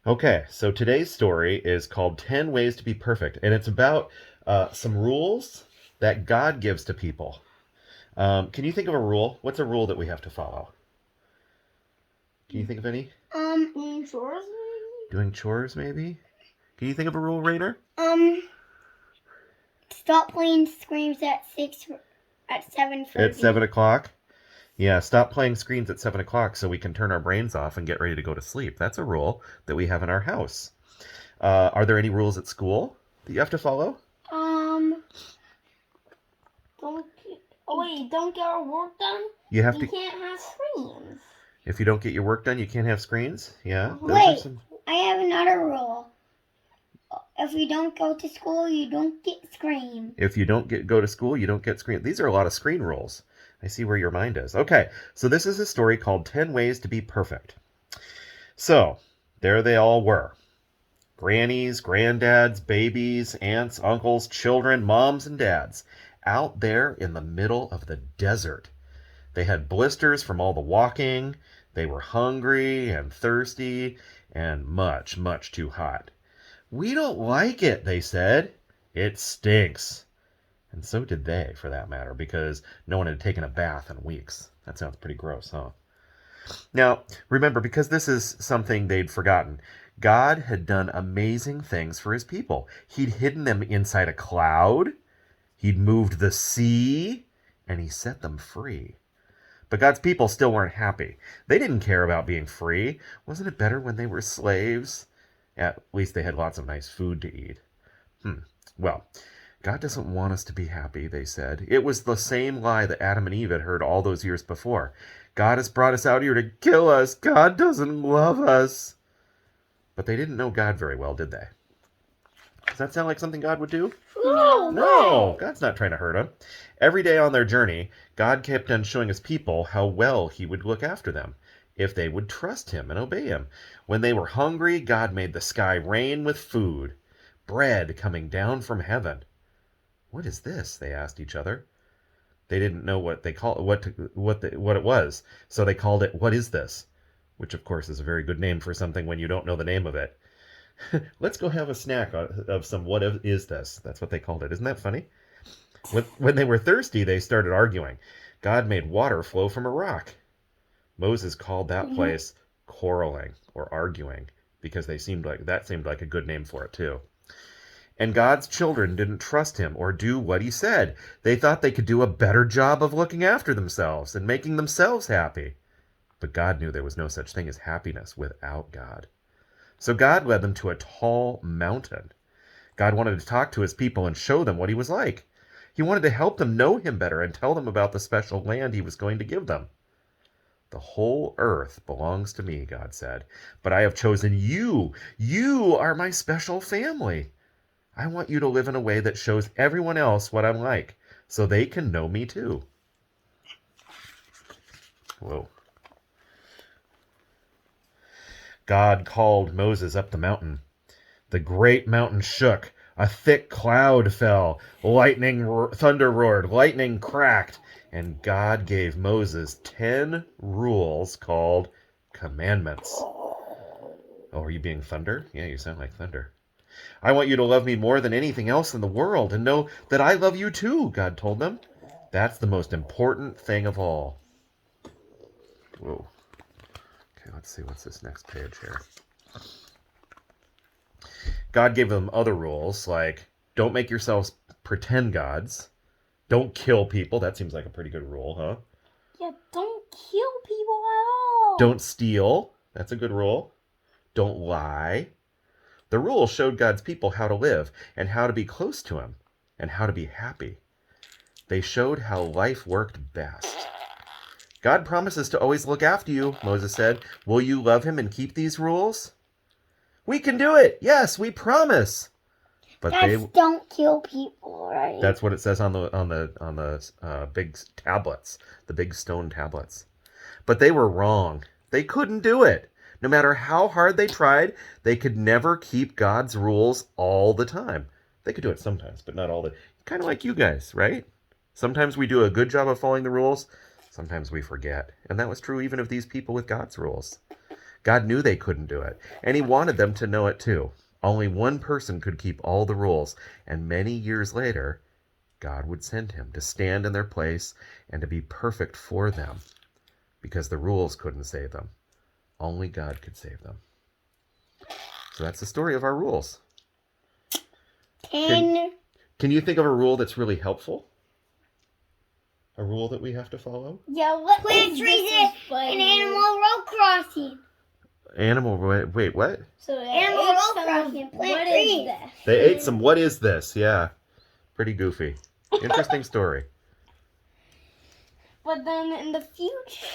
Okay, so today's story is called 10 Ways to Be Perfect, and it's about some rules that God gives to people. Can you think of a rule? What's a rule that we have to follow? Can you think of any? Chores. Doing chores, maybe? Can you think of a rule, Rainer? Stop playing screams at 7:30. It's 7 o'clock. Yeah, stop playing screens at 7 o'clock so we can turn our brains off and get ready to go to sleep. That's a rule that we have in our house. Are there any rules at school that you have to follow? Don't. Oh wait, don't get our work done. You have You to. can't have screens. If you don't get your work done, you can't have screens. Yeah, those are Wait, some. I have another rule. If you don't go to school, you don't get screens. If you don't go to school, you don't get screen. These are a lot of screen rules. I see where your mind is. Okay, so this is a story called 10 Ways to Be Perfect. So, there they all were. Grannies, granddads, babies, aunts, uncles, children, moms, and dads, out there in the middle of the desert. They had blisters from all the walking. They were hungry and thirsty and much, much too hot. We don't like it, they said. It stinks. And so did they, for that matter, because no one had taken a bath in weeks. That sounds pretty gross, huh? Now, remember, because this is something they'd forgotten, God had done amazing things for his people. He'd hidden them inside a cloud, he'd moved the sea, and he set them free. But God's people still weren't happy. They didn't care about being free. Wasn't it better when they were slaves? At least they had lots of nice food to eat. Well, God doesn't want us to be happy, they said. It was the same lie that Adam and Eve had heard all those years before. God has brought us out here to kill us. God doesn't love us. But they didn't know God very well, did they? Does that sound like something God would do? No, God's not trying to hurt them. Every day on their journey, God kept on showing his people how well he would look after them if they would trust him and obey him. When they were hungry, God made the sky rain with food, bread coming down from heaven. What is this? They asked each other. They didn't know what they call what it was, so they called it "What is this?" Which of course is a very good name for something when you don't know the name of it. Let's go have a snack of some "What is this?" That's what they called it. Isn't that funny? When they were thirsty, they started arguing. God made water flow from a rock. Moses called that place quarreling or arguing because seemed like a good name for it too. And God's children didn't trust him or do what he said. They thought they could do a better job of looking after themselves and making themselves happy. But God knew there was no such thing as happiness without God. So God led them to a tall mountain. God wanted to talk to his people and show them what he was like. He wanted to help them know him better and tell them about the special land he was going to give them. The whole earth belongs to me, God said, but I have chosen you. You are my special family. I want you to live in a way that shows everyone else what I'm like, so they can know me too. Whoa. God called Moses up the mountain. The great mountain shook. A thick cloud fell. Thunder roared. Lightning cracked. And God gave Moses 10 rules called commandments. Oh, are you being thunder? Yeah, you sound like thunder. I want you to love me more than anything else in the world and know that I love you too, God told them. That's the most important thing of all. Whoa. Okay, let's see what's this next page here. God gave them other rules like don't make yourselves pretend gods. Don't kill people. That seems like a pretty good rule, huh? Yeah, don't kill people at all. Don't steal. That's a good rule. Don't lie. The rules showed God's people how to live and how to be close to him and how to be happy. They showed how life worked best. God promises to always look after you, Moses said. Will you love him and keep these rules? We can do it. Yes, we promise. But don't kill people, right? That's what it says on the big tablets, the big stone tablets. But they were wrong. They couldn't do it. No matter how hard they tried, they could never keep God's rules all the time. They could do it sometimes, but not all the. Kind of like you guys, right? Sometimes we do a good job of following the rules. Sometimes we forget. And that was true even of these people with God's rules. God knew they couldn't do it, and he wanted them to know it too. Only one person could keep all the rules, and many years later, God would send him to stand in their place and to be perfect for them, because the rules couldn't save them. Only God could save them. So that's the story of our rules. Can you think of a rule that's really helpful? A rule that we have to follow? Yeah, what plant trees in Animal Road Crossing. Wait, what? So Animal Road Crossing, plant trees. They ate some what is this? Yeah. Pretty goofy. Interesting story. But then in the future.